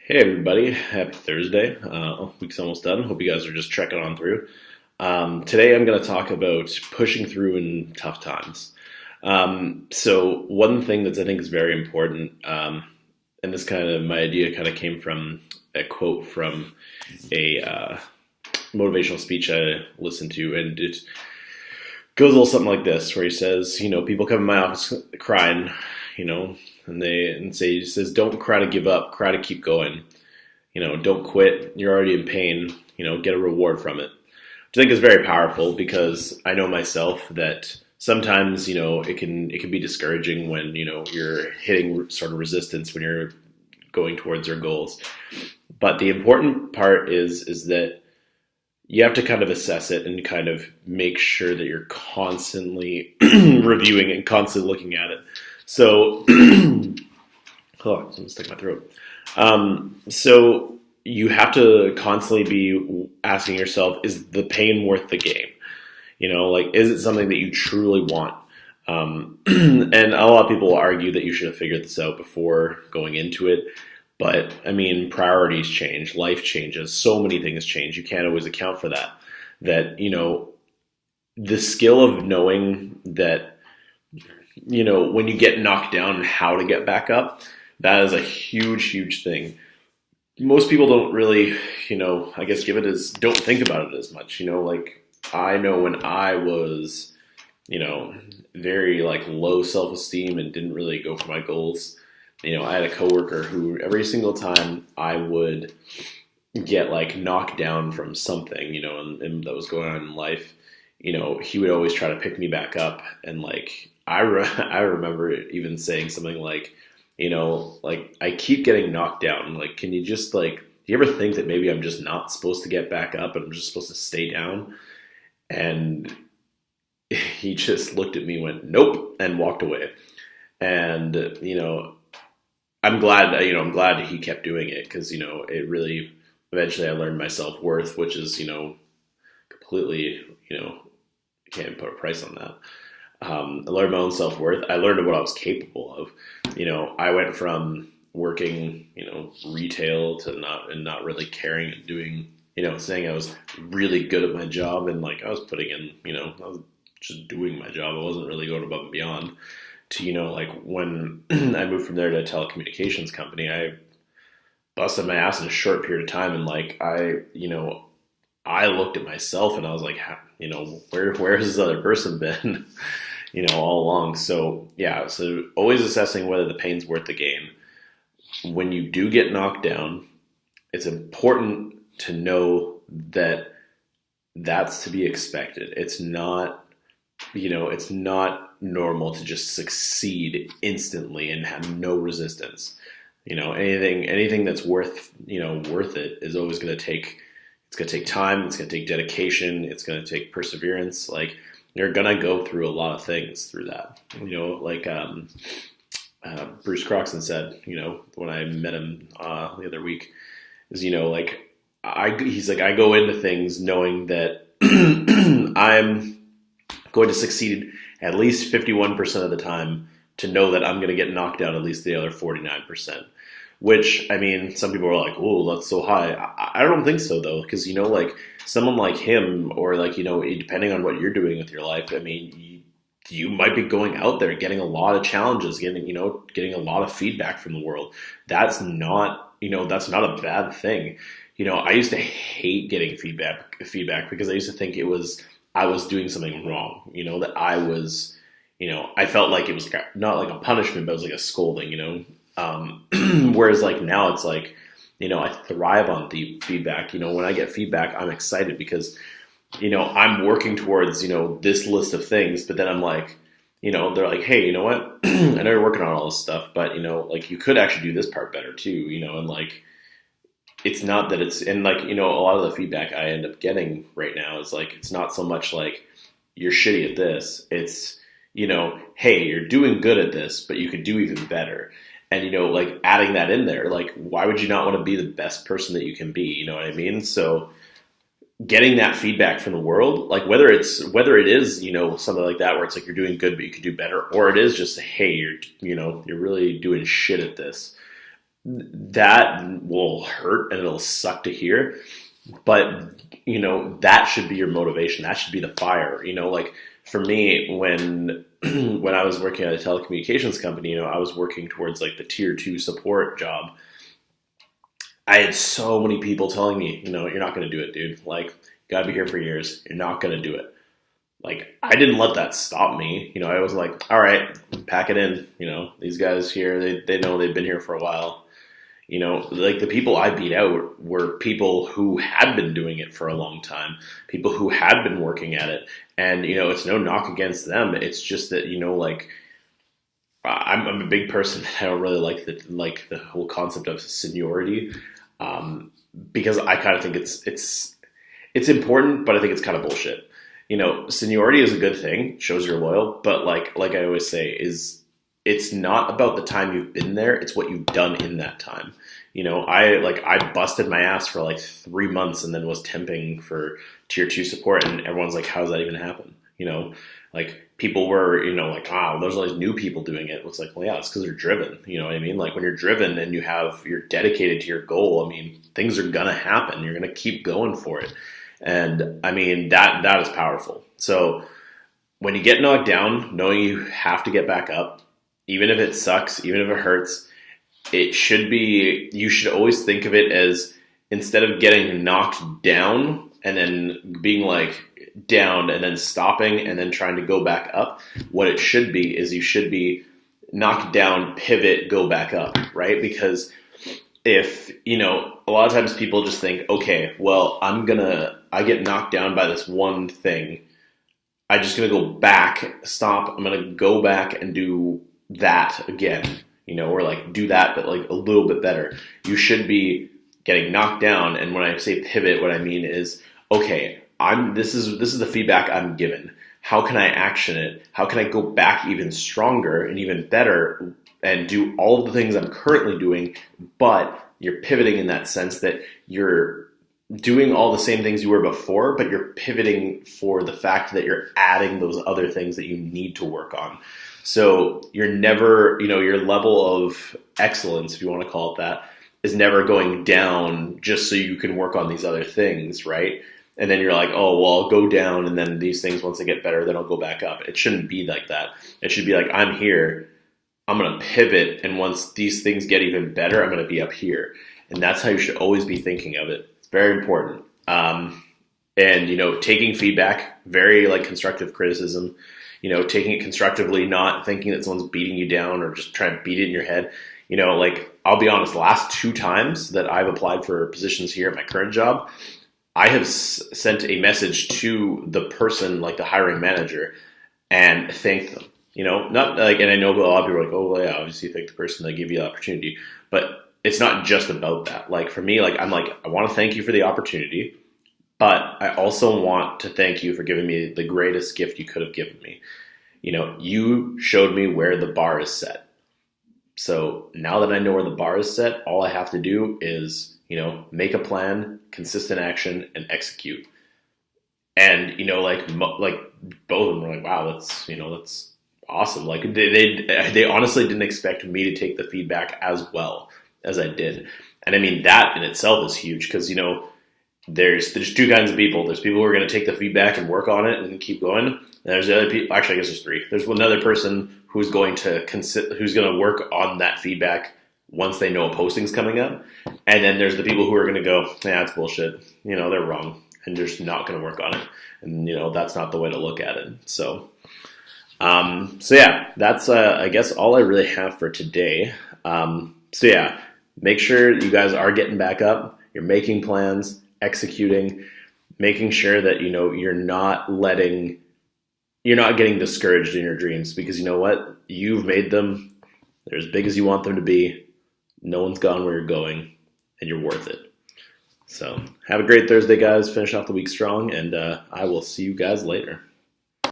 Hey everybody, happy Thursday. Week's almost done. Hope you guys are just trekking on through. Today I'm going to talk about pushing through in tough times. So one thing that I think is very important, and this kind of my idea kind of came from a quote from a motivational speech I listened to, and it goes a little something like this, where he says, people come in my office crying, you know, he says, don't cry to give up, cry to keep going. Don't quit. You're already in pain. Get a reward from it. Which I think is very powerful because I know myself that sometimes, it can be discouraging when, you're hitting sort of resistance when you're going towards your goals. But the important part is that you have to kind of assess it and kind of make sure that you're constantly reviewing and constantly looking at it. So, oh, I'm stuck in my throat. So you have to constantly be asking yourself, is the pain worth the gain? Is it something that you truly want? And a lot of people will argue that you should have figured this out before going into it. But, priorities change, life changes, so many things change. You can't always account for that. The skill of knowing that, when you get knocked down, how to get back up, that is a huge, huge thing. Most people don't really, I guess don't think about it as much. I know when I was, very low self-esteem and didn't really go for my goals. I had a coworker who every single time I would get knocked down from something, and that was going on in life, he would always try to pick me back up. And I remember even saying something I keep getting knocked down. Can you just do you ever think that maybe I'm just not supposed to get back up and I'm just supposed to stay down? And he just looked at me, went, nope, and walked away. And, I'm glad he kept doing it because, it really, eventually I learned my self-worth, which is, completely, can't put a price on that. I learned my own self-worth. I learned what I was capable of. I went from working, retail to not really caring and doing, saying I was really good at my job and I was putting in, I was just doing my job. I wasn't really going above and beyond. To, when I moved from there to a telecommunications company, I busted my ass in a short period of time. And I looked at myself and I was like, where has this other person been, all along? So yeah, so always assessing whether the pain's worth the gain. When you do get knocked down, it's important to know that that's to be expected. It's not, it's not normal to just succeed instantly and have no resistance. Anything that's worth it is always going to take, it's going to take time. It's going to take dedication. It's going to take perseverance. You're going to go through a lot of things through that. Bruce Croxton said, when I met him the other week, is, he's like, I go into things knowing that I'm going to succeed at least 51% of the time to know that I'm going to get knocked out at least the other 49%. Which, some people are like, oh, that's so high. I don't think so, though, because, someone like him or, depending on what you're doing with your life, you might be going out there getting a lot of challenges, getting a lot of feedback from the world. That's not a bad thing. I used to hate getting feedback because I used to think I was doing something wrong, that I was, I felt like it was not like a punishment, but it was like a scolding, whereas now it's I thrive on the feedback. When I get feedback, I'm excited because, I'm working towards, this list of things, but then I'm like, they're like, hey, you know what? I know you're working on all this stuff, but, you could actually do this part better too, and it's not that it's, and a lot of the feedback I end up getting right now is it's not so much you're shitty at this. It's, hey, you're doing good at this, but you could do even better. And, adding that in there, why would you not want to be the best person that you can be? You know what I mean? So getting that feedback from the world, whether it is, something like that, where it's you're doing good, but you could do better, or it is just, hey, you're really doing shit at this. that will hurt and it'll suck to hear. But, that should be your motivation. That should be the fire. Like for me, when when I was working at a telecommunications company, I was working towards like the tier 2 support job. I had so many people telling me, you're not going to do it, dude. Like, you got to be here for years. You're not going to do it. Like, I didn't let that stop me. I was like, all right, pack it in. These guys here, they know they've been here for a while. Like the people I beat out were people who had been doing it for a long time, people who had been working at it. And, it's no knock against them. It's just that, like, I'm a big person. I don't really like the whole concept of seniority, because I kind of think it's important, but I think it's kind of bullshit. Seniority is a good thing, shows you're loyal, but like I always say, it's not about the time you've been there; it's what you've done in that time. I busted my ass for like 3 months and then was temping for tier 2 support, and everyone's like, "How does that even happen?" Like people were, like, "Wow, there's all these new people doing it." It's like, well, yeah, it's because they're driven. You know what I mean? Like when you're driven and you're dedicated to your goal, I mean, things are gonna happen. You're gonna keep going for it, and I mean that is powerful. So when you get knocked down, knowing you have to get back up, even if it sucks, even if it hurts, you should always think of it as, instead of getting knocked down and then being like down and then stopping and then trying to go back up, what it should be is you should be knocked down, pivot, go back up, right? Because if, a lot of times people just think, okay, well, I get knocked down by this one thing. I'm just going to go back, stop. I'm going to go back and do that again, or like do that, but like a little bit better. You should be getting knocked down. And when I say pivot, what I mean is, okay, this is the feedback I'm given. How can I action it? How can I go back even stronger and even better and do all of the things I'm currently doing? But you're pivoting in that sense that you're doing all the same things you were before, but you're pivoting for the fact that you're adding those other things that you need to work on. So you're never, your level of excellence, if you want to call it that, is never going down just so you can work on these other things, right? And then you're like, oh, well, I'll go down, and then these things, once they get better, then I'll go back up. It shouldn't be like that. It should be like, I'm here, I'm going to pivot, and once these things get even better, I'm going to be up here. And that's how you should always be thinking of it. It's very important. And, taking feedback, very like constructive criticism, taking it constructively, not thinking that someone's beating you down or just trying to beat it in your head. Like, I'll be honest, the last 2 times that I've applied for positions here at my current job, I have sent a message to the person, like the hiring manager, and thanked them. Not like, and I know a lot of people are like, oh, well, yeah, obviously thank the person that gave you the opportunity, but it's not just about that. Like for me, like I'm like, I want to thank you for the opportunity, but I also want to thank you for giving me the greatest gift you could have given me. You showed me where the bar is set. So now that I know where the bar is set, all I have to do is, make a plan, consistent action, and execute. And, like both of them were like, wow, that's awesome. Like they honestly didn't expect me to take the feedback as well as I did. And I mean, that in itself is huge because, there's 2 kinds of people. There's people who are going to take the feedback and work on it and keep going. And there's the other people. Actually, I guess there's 3. There's another person who's going to work on that feedback once they know a posting's coming up. And then there's the people who are going to go, yeah, it's bullshit. They're wrong. And they're just not going to work on it. And, that's not the way to look at it. So yeah, that's, I guess, all I really have for today. So yeah, make sure you guys are getting back up. You're making plans, executing, making sure that, you're not getting discouraged in your dreams, because you know what? You've made them. They're as big as you want them to be. No one's gone where you're going, and you're worth it. So have a great Thursday, guys. Finish off the week strong, and I will see you guys later.